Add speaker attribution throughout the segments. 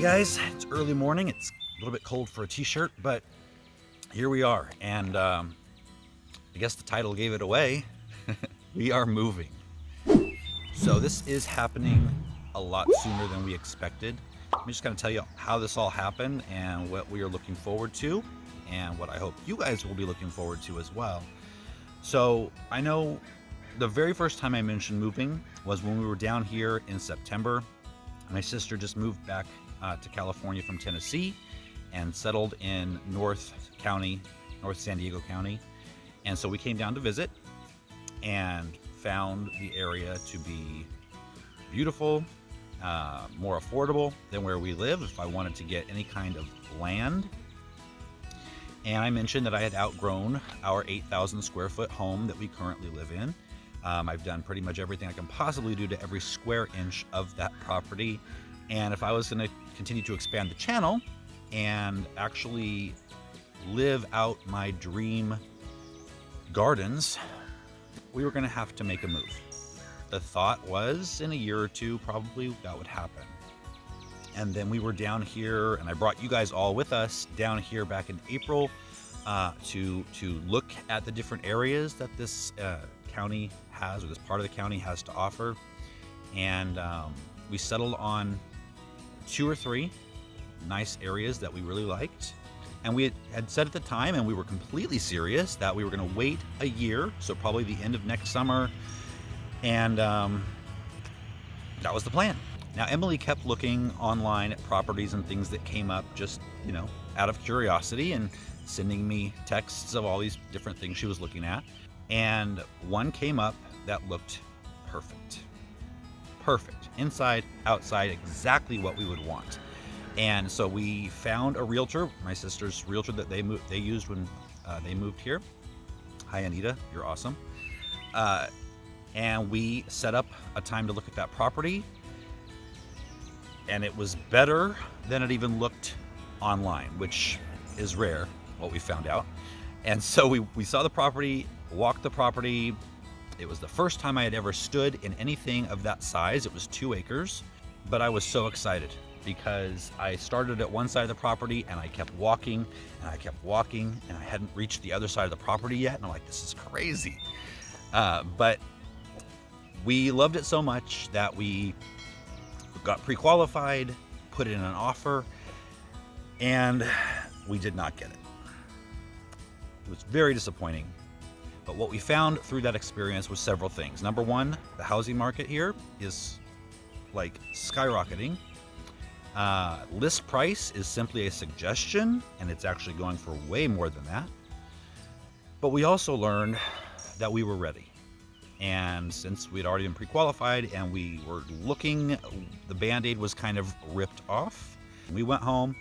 Speaker 1: Hey guys, it's early morning. It's a little bit cold for a t-shirt, but here we are. And I guess the title gave it away. We are moving. So this is happening a lot sooner than we expected. I'm just going to tell you how this all happened and what we are looking forward to and what I hope you guys will be looking forward to as well. So I know the very first time I mentioned moving was when we were down here in September. My sister just moved back to California from Tennessee and settled in North San Diego County. And so we came down to visit and found the area to be beautiful, more affordable than where we live if I wanted to get any kind of land. And I mentioned that I had outgrown our 8,000 square foot home that we currently live in. I've done pretty much everything I can possibly do to every square inch of that property. And if I was going to continue to expand the channel and actually live out my dream gardens, we were going to have to make a move. The thought was in a year or two, probably that would happen. And then we were down here, and I brought you guys all with us down here back in April to look at the different areas that this county has, or this part of the county has to offer. And we settled on 2 or 3 nice areas that we really liked. And we had said at the time, and we were completely serious, that we were going to wait a year, so probably the end of next summer. And that was the plan. Now, Emily kept looking online at properties and things that came up just, out of curiosity, and sending me texts of all these different things she was looking at. And one came up that looked perfect. Perfect. Inside, outside, exactly what we would want. And so we found a realtor, my sister's realtor that they used when they moved here. Hi, Anita. You're awesome. And we set up a time to look at that property. And it was better than it even looked online, which is rare, what we found out. And so we saw the property, walked the property. It was the first time I had ever stood in anything of that size. It was 2 acres, but I was so excited because I started at one side of the property and I kept walking and I kept walking and I hadn't reached the other side of the property yet. And I'm like, this is crazy. But we loved it so much that we got pre-qualified, put in an offer, and we did not get it. It was very disappointing. But what we found through that experience was several things. Number one, the housing market here is like skyrocketing. List price is simply a suggestion, and it's actually going for way more than that. But we also learned that we were ready. And since we'd already been pre-qualified and we were looking, the Band-Aid was kind of ripped off. We went home.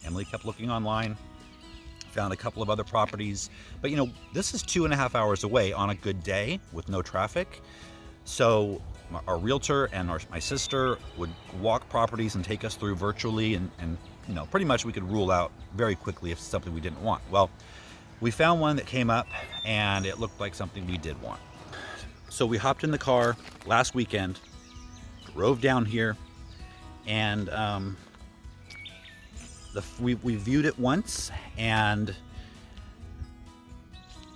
Speaker 1: Emily kept looking online, found a couple of other properties. But this is 2.5 hours away on a good day with no traffic. So our realtor and my sister would walk properties and take us through virtually, and pretty much we could rule out very quickly if it's something we didn't want. Well, we found one that came up and it looked like something we did want. So we hopped in the car last weekend, drove down here, and we viewed it once, and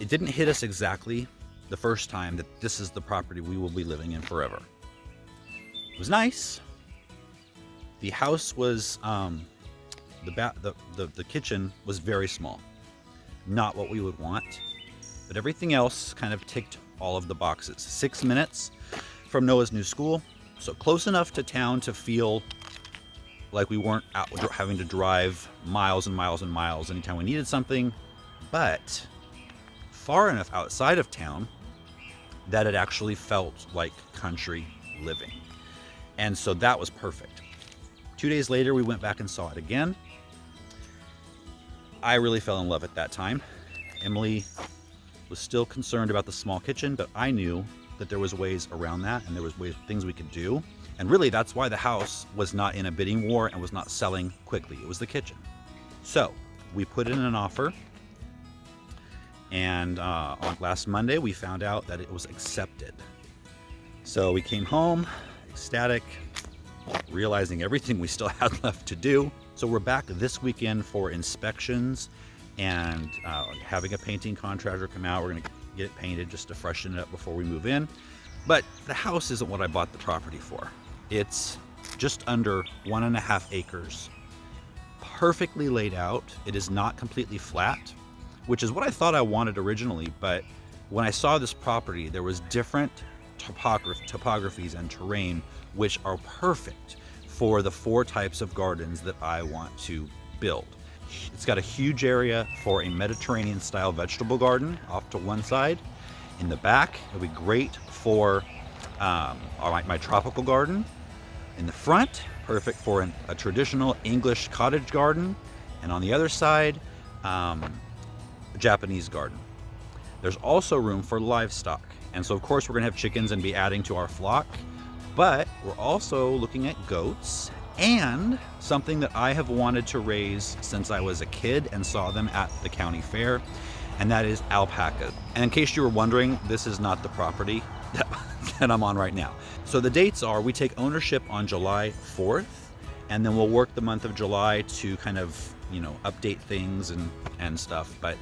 Speaker 1: it didn't hit us exactly the first time that this is the property we will be living in forever. It was nice. The house was the kitchen was very small, not what we would want, but everything else kind of ticked all of the boxes. 6 minutes from Noah's new school, so close enough to town to feel like we weren't out having to drive miles and miles and miles anytime we needed something, but far enough outside of town that it actually felt like country living. And so that was perfect. 2 days later, we went back and saw it again. I really fell in love at that time. Emily was still concerned about the small kitchen, but I knew that there was ways around that, and there was things we could do. And really, that's why the house was not in a bidding war and was not selling quickly. It was the kitchen. So we put in an offer, and on last Monday, we found out that it was accepted. So we came home, ecstatic, realizing everything we still had left to do. So we're back this weekend for inspections and having a painting contractor come out. We're going to get it painted just to freshen it up before we move in. But the house isn't what I bought the property for. It's just under 1.5 acres, perfectly laid out. It is not completely flat, which is what I thought I wanted originally. But when I saw this property, there was different topographies and terrain, which are perfect for the 4 types of gardens that I want to build. It's got a huge area for a Mediterranean style vegetable garden off to one side. In the back, it'll be great for my tropical garden. In the front, perfect for a traditional English cottage garden. And on the other side, a Japanese garden. There's also room for livestock. And so of course we're gonna have chickens and be adding to our flock, but we're also looking at goats and something that I have wanted to raise since I was a kid and saw them at the county fair, and that is alpaca. And in case you were wondering, this is not the property that I'm on right now. So the dates are, we take ownership on July 4th, and then we'll work the month of July to kind of, update things and stuff. But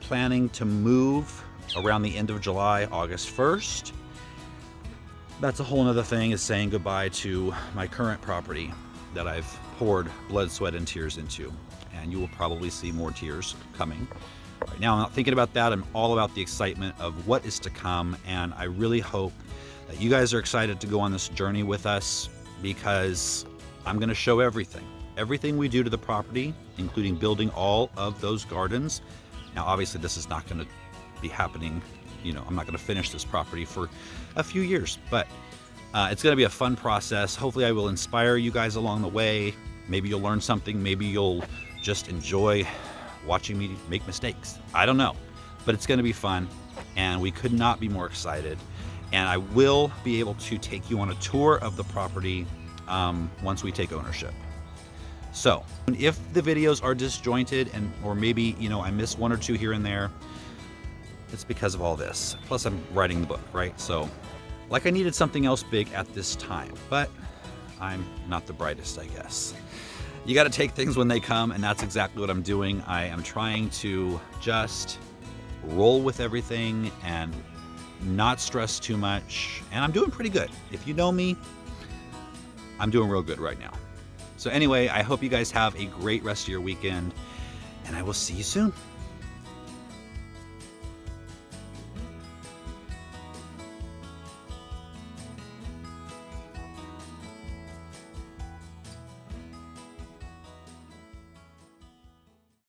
Speaker 1: planning to move around the end of July, August 1st. That's a whole nother thing, is saying goodbye to my current property that I've poured blood, sweat, and tears into. And you will probably see more tears coming. Right now, I'm not thinking about that. I'm all about the excitement of what is to come. And I really hope that you guys are excited to go on this journey with us, because I'm going to show everything we do to the property, including building all of those gardens. Now, obviously, this is not going to be happening. I'm not going to finish this property for a few years, but it's going to be a fun process. Hopefully, I will inspire you guys along the way. Maybe you'll learn something. Maybe you'll just enjoy watching me make mistakes. I don't know, but it's going to be fun, and we could not be more excited. And I will be able to take you on a tour of the property once we take ownership. So if the videos are disjointed or maybe, I miss one or two here and there, it's because of all this. Plus I'm writing the book, right? So I needed something else big at this time, but I'm not the brightest, I guess. You got to take things when they come, and that's exactly what I'm doing. I am trying to just roll with everything and not stress too much, and I'm doing pretty good. If you know me, I'm doing real good right now. So anyway, I hope you guys have a great rest of your weekend, and I will see you soon.